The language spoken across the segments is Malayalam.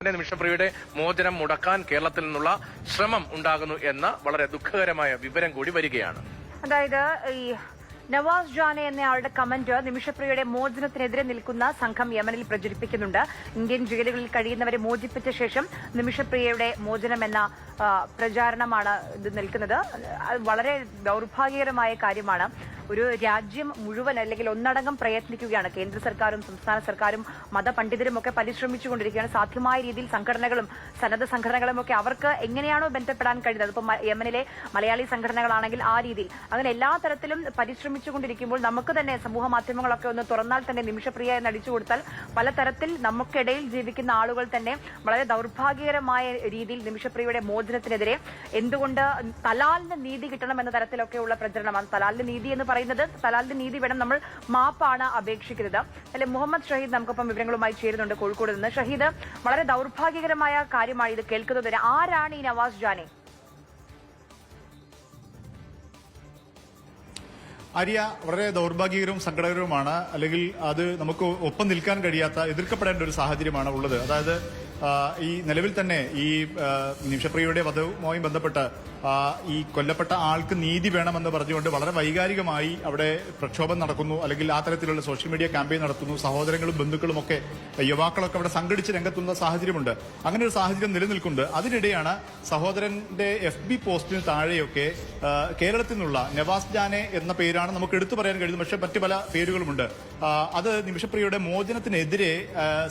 നിമിഷപ്രിയയുടെ മോചനം മുടക്കാൻ കേരളത്തിൽ നിന്നുള്ള ശ്രമം ഉണ്ടാകുന്നു എന്ന വളരെ ദുഃഖകരമായ വിവരം കൂടി വരികയാണ്. അതായത് ഈ നവാസ് ജാനെ എന്നയാളുടെ കമന്റ് നിമിഷപ്രിയയുടെ മോചനത്തിനെതിരെ നിൽക്കുന്ന സംഘം യമനിൽ പ്രചരിപ്പിക്കുന്നുണ്ട്. ഇന്ത്യൻ ജയിലുകളിൽ കഴിയുന്നവരെ മോചിപ്പിച്ച ശേഷം നിമിഷപ്രിയയുടെ മോചനമെന്ന പ്രചാരണമാണ് ഇത് നിൽക്കുന്നത്. വളരെ ദൌർഭാഗ്യകരമായ കാര്യമാണ്. ഒരു രാജ്യം മുഴുവൻ അല്ലെങ്കിൽ ഒന്നടങ്കം പ്രയത്നിക്കുകയാണ്. കേന്ദ്ര സർക്കാരും സംസ്ഥാന സർക്കാരും മതപണ്ഡിതരും ഒക്കെ പരിശ്രമിച്ചുകൊണ്ടിരിക്കുകയാണ്. സാധ്യമായ രീതിയിൽ സംഘടനകളും സന്നദ്ധ സംഘടനകളും ഒക്കെ അവർക്ക് എങ്ങനെയാണോ ബന്ധപ്പെടാൻ കഴിയുന്നത്, ഇപ്പൊ യമനിലെ മലയാളി സംഘടനകളാണെങ്കിൽ ആ രീതിയിൽ അങ്ങനെ എല്ലാ തരത്തിലും പരിശ്രമിച്ചുകൊണ്ടിരിക്കുമ്പോൾ നമുക്ക് തന്നെ സമൂഹ മാധ്യമങ്ങളൊക്കെ ഒന്ന് തുറന്നാൽ തന്നെ നിമിഷപ്രിയ എന്ന് അടിച്ചു കൊടുത്താൽ പലതരത്തിൽ നമുക്കിടയിൽ ജീവിക്കുന്ന ആളുകൾ തന്നെ വളരെ ദൌർഭാഗ്യകരമായ രീതിയിൽ നിമിഷപ്രിയയുടെ മോചനത്തിനെതിരെ എന്തുകൊണ്ട് തലാലിന് നീതി കിട്ടണം എന്ന തരത്തിലൊക്കെയുള്ള പ്രചരണമാണ്. തലാലിന് നീതി എന്ന് തലാലിന്റെ നീതി വേണം, നമ്മൾ മാപ്പാണ് അപേക്ഷിക്കുന്നത്. അല്ലെ, മുഹമ്മദ് ഷഹീദ് നമുക്കൊപ്പം വിവരങ്ങളുമായി ചേരുന്നുണ്ട് കോഴിക്കോട് നിന്ന്. ഷഹീദ്, വളരെ ദൌർഭാഗ്യകരമായ കാര്യമാണ് ഇത് കേൾക്കുന്നത്. ആരാണ് ഈ നവാസ് ജാനെ? ആര്യ, വളരെ ദൗർഭാഗ്യകരവും സങ്കടകരവുമാണ്. അല്ലെങ്കിൽ അത് നമുക്ക് ഒപ്പം നിൽക്കാൻ കഴിയാത്ത, എതിർക്കപ്പെടേണ്ട ഒരു സാഹചര്യമാണ് ഉള്ളത്. അതായത് ഈ നിലവിൽ തന്നെ ഈ നിമിഷപ്രിയയുടെ വധവുമായി ബന്ധപ്പെട്ട് ഈ കൊല്ലപ്പെട്ട ആൾക്ക് നീതി വേണമെന്ന് പറഞ്ഞുകൊണ്ട് വളരെ വൈകാരികമായി അവിടെ പ്രക്ഷോഭം നടക്കുന്നു, അല്ലെങ്കിൽ ആ തരത്തിലുള്ള സോഷ്യൽ മീഡിയ ക്യാമ്പയിൻ നടത്തുന്നു. സഹോദരങ്ങളും ബന്ധുക്കളും ഒക്കെ, യുവാക്കളൊക്കെ അവിടെ സംഘടിച്ച് രംഗത്തുന്ന സാഹചര്യമുണ്ട്. അങ്ങനെ ഒരു സാഹചര്യം നിലനിൽക്കുന്നുണ്ട്. അതിനിടെയാണ് സഹോദരന്റെ FB പോസ്റ്റിന് താഴെയൊക്കെ കേരളത്തിൽ നിന്നുള്ള നവാസ് ജാനെ എന്ന പേരാണ് നമുക്ക് എടുത്തു പറയാൻ കഴിയുന്നത്. പക്ഷേ മറ്റു പല പേരുകളുമുണ്ട്. അത് നിമിഷപ്രിയയുടെ മോചനത്തിനെതിരെ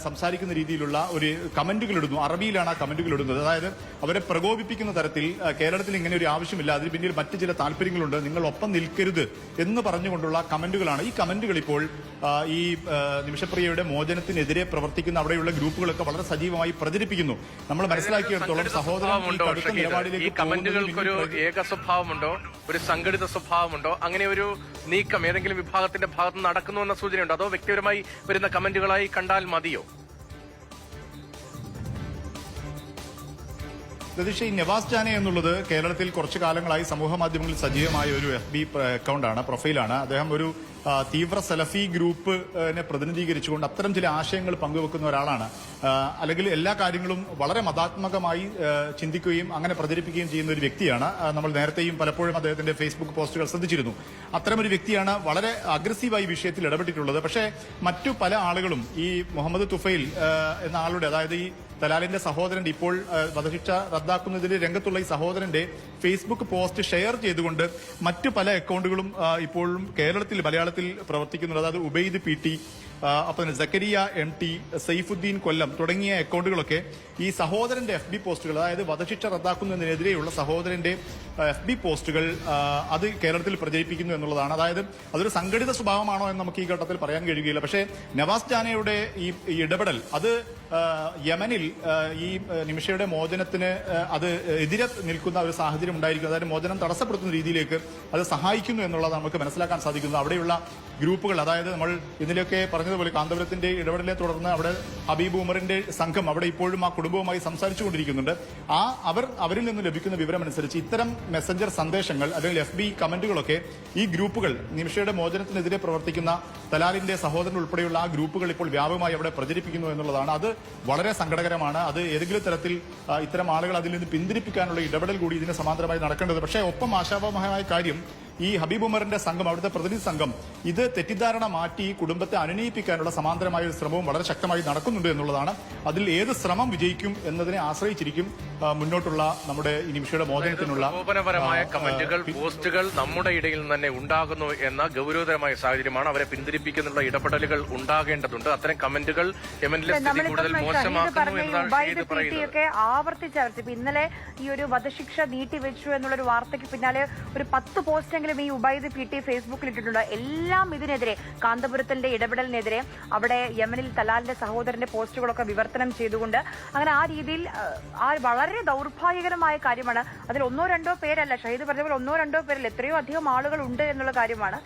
സംസാരിക്കുന്ന രീതിയിലുള്ള ഒരു കമന്റുകൾ ഇടുന്നു. അറബിയിലാണ് ആ കമന്റുകൾ ഇടുന്നത്. അതായത് അവരെ പ്രകോപിപ്പിക്കുന്ന തരത്തിൽ കേരളത്തിൽ ഇങ്ങനെ ഒരു ആവശ്യമില്ല, അതിന് പിന്നിൽ മറ്റു ചില താല്പര്യങ്ങളുണ്ട്, നിങ്ങൾ ഒപ്പം നിൽക്കരുത് എന്ന് പറഞ്ഞുകൊണ്ടുള്ള കമന്റുകളാണ്. ഈ കമന്റുകൾ ഇപ്പോൾ ഈ നിമിഷപ്രിയയുടെ മോചനത്തിനെതിരെ പ്രവർത്തിക്കുന്ന അവിടെയുള്ള ഗ്രൂപ്പുകളൊക്കെ വളരെ സജീവമായി പ്രചരിപ്പിക്കുന്നു. നമ്മൾ മനസ്സിലാക്കിയെടുത്തോളം സഹോദരൻ ഈ കമന്റുകൾക്കൊരു ഏക സ്വഭാവമുണ്ടോ, ഒരു സംഘടിത സ്വഭാവമുണ്ടോ? അങ്ങനെ ഒരു നീക്കം ഏതെങ്കിലും വിഭാഗത്തിന്റെ ഭാഗത്ത് നടക്കുന്നു എന്ന സൂചനയുണ്ടോ, അതോ വ്യക്തിപരമായി വരുന്ന കമന്റുകളായി കണ്ടാൽ മതിയോ? രതീഷ്, ഈ നവാസ് ജാനെ എന്നുള്ളത് കേരളത്തിൽ കുറച്ചു കാലങ്ങളായി സമൂഹ മാധ്യമങ്ങളിൽ സജീവമായ ഒരു FB അക്കൗണ്ടാണ്, പ്രൊഫൈലാണ്. അദ്ദേഹം ഒരു തീവ്ര സലഫി ഗ്രൂപ്പിനെ പ്രതിനിധീകരിച്ചുകൊണ്ട് അത്തരം ചില ആശയങ്ങൾ പങ്കുവെക്കുന്ന ഒരാളാണ്. അല്ലെങ്കിൽ എല്ലാ കാര്യങ്ങളും വളരെ മതാത്മകമായി ചിന്തിക്കുകയും അങ്ങനെ പ്രചരിപ്പിക്കുകയും ചെയ്യുന്ന ഒരു വ്യക്തിയാണ്. നമ്മൾ നേരത്തെയും പലപ്പോഴും അദ്ദേഹത്തിന്റെ ഫേസ്ബുക്ക് പോസ്റ്റുകൾ ശ്രദ്ധിച്ചിരുന്നു. അത്തരമൊരു വ്യക്തിയാണ് വളരെ അഗ്രസീവായി വിഷയത്തിൽ ഇടപെട്ടിട്ടുള്ളത്. പക്ഷേ മറ്റു പല ആളുകളും ഈ മുഹമ്മദ് തുഫൈൽ എന്ന ആളുടെ, അതായത് ഈ തലാലിന്റെ സഹോദരന്റെ, ഇപ്പോൾ വധശിക്ഷ റദ്ദാക്കുന്നതിന് രംഗത്തുള്ള ഈ സഹോദരന്റെ ഫേസ്ബുക്ക് പോസ്റ്റ് ഷെയർ ചെയ്തുകൊണ്ട് മറ്റു പല അക്കൗണ്ടുകളും ഇപ്പോഴും കേരളത്തിൽ മലയാളത്തിൽ പ്രവർത്തിക്കുന്നുണ്ട്. അതായത് ഉബൈദ് PT, അപ്പോൾ തന്നെ സക്കരിയ MT, സൈഫുദ്ദീൻ കൊല്ലം തുടങ്ങിയ അക്കൗണ്ടുകളൊക്കെ ഈ സഹോദരന്റെ FB പോസ്റ്റുകൾ, അതായത് വധശിക്ഷ റദ്ദാക്കുന്നതിനെതിരെയുള്ള സഹോദരന്റെ FB പോസ്റ്റുകൾ അത് കേരളത്തിൽ പ്രചരിപ്പിക്കുന്നു എന്നുള്ളതാണ്. അതായത് അതൊരു സംഘടിത സ്വഭാവമാണോ എന്ന് നമുക്ക് ഈ ഘട്ടത്തിൽ പറയാൻ കഴിയുകയില്ല. പക്ഷേ നവാസ് ജാനയുടെ ഈ ഇടപെടൽ അത് യമനിൽ ഈ നിമിഷയുടെ മോചനത്തിന് അത് എതിരെ നിൽക്കുന്ന ഒരു സാഹചര്യം ഉണ്ടായിരിക്കും. അതായത് മോചനം തടസ്സപ്പെടുത്തുന്ന രീതിയിലേക്ക് അത് സഹായിക്കുന്നു എന്നുള്ളത് നമുക്ക് മനസ്സിലാക്കാൻ സാധിക്കുന്നു. അവിടെയുള്ള ഗ്രൂപ്പുകൾ, അതായത് നമ്മൾ ഇതിലൊക്കെ പറഞ്ഞതുപോലെ കാന്തപുരത്തിന്റെ ഇടപെടലിനെ തുടർന്ന് അവിടെ ഹബീബ് ഉമറിന്റെ സംഘം അവിടെ ഇപ്പോഴും ആ കുടുംബവുമായി സംസാരിച്ചുകൊണ്ടിരിക്കുന്നുണ്ട്. അവരിൽ നിന്ന് ലഭിക്കുന്ന വിവരമനുസരിച്ച് ഇത്തരം മെസ്സഞ്ചർ സന്ദേശങ്ങൾ അല്ലെങ്കിൽ FB കമന്റുകളൊക്കെ ഈ ഗ്രൂപ്പുകൾ, നിമിഷയുടെ മോചനത്തിനെതിരെ പ്രവർത്തിക്കുന്ന തലാലിന്റെ സഹോദരൻ ഉൾപ്പെടെയുള്ള ആ ഗ്രൂപ്പുകൾ ഇപ്പോൾ വ്യാപകമായി അവിടെ പ്രചരിപ്പിക്കുന്നു എന്നുള്ളതാണ്. അത് വളരെ സങ്കടകരമാണ്. അത് ഏതെങ്കിലും തരത്തിൽ ഇത്തരം ആളുകൾ അതിൽ നിന്ന് പിന്തിരിപ്പിക്കാനുള്ള ഇടപെടൽ കൂടി ഇതിന് സമാന്തരമായി നടക്കേണ്ടത്. പക്ഷേ ഒപ്പം ആശാവഹമായ കാര്യം, ഈ ഹബീബ് ഉമറിന്റെ സംഘം, അവിടുത്തെ പ്രതിനിധി സംഘം, ഇത് തെറ്റിദ്ധാരണ മാറ്റി കുടുംബത്തെ അനുനയിപ്പിക്കാനുള്ള സമാന്തരമായ ഒരു ശ്രമവും വളരെ ശക്തമായി നടക്കുന്നുണ്ട് എന്നുള്ളതാണ്. അതിൽ ഏത് ശ്രമം വിജയിക്കും എന്നതിനെ ആശ്രയിച്ചിരിക്കും മുന്നോട്ടുള്ള നമ്മുടെ ഈ നിമിഷയുടെ മോചനത്തിനുള്ള കോപനപരമായ കമന്റുകൾ, പോസ്റ്റുകൾ നമ്മുടെ ഇടയിൽ തന്നെ ഉണ്ടാകുന്നു എന്ന ഗൗരവതരമായ സാഹചര്യമാണ്. അവരെ പിന്തിരിപ്പിക്കുന്നുള്ള ഇടപെടലുകൾ ഉണ്ടാകേണ്ടതുണ്ട്. അത്തരം കമന്റുകൾ യമനിലെ സ്ഥിതി കൂടുതൽ മോശമാക്കുന്നു എന്നാണ് പറയുന്നത്. ആവർത്തിച്ചവർത്തി ഇന്നലെ ഈ ഒരു വധശിക്ഷ നീട്ടിവെച്ചു എന്നുള്ളൊരു വാർത്തയ്ക്ക് പിന്നാലെ ഒരു 10 പോസ്റ്റെങ്കിലും ഈ ഉബൈദ് PT ഫേസ്ബുക്കിൽ ഇട്ടിട്ടുണ്ട്. എല്ലാം ഇതിനെതിരെ, കാന്തപുരത്തിന്റെ ഇടപെടലിനെതിരെ, അവിടെ യമനിൽ തലാലിന്റെ സഹോദരന്റെ പോസ്റ്റുകളൊക്കെ വിവർത്തനം ചെയ്തുകൊണ്ട്, അങ്ങനെ ആ രീതിയിൽ വളരെ ദൌർഭാഗ്യകരമായ കാര്യമാണ്. അതിൽ ഒന്നോ രണ്ടോ പേരല്ല, ഷഹീദ് പറഞ്ഞ പോലെ ഒന്നോ രണ്ടോ പേരല്ല, എത്രയോ അധികം ആളുകൾ ഉണ്ട് എന്നുള്ള കാര്യമാണ്.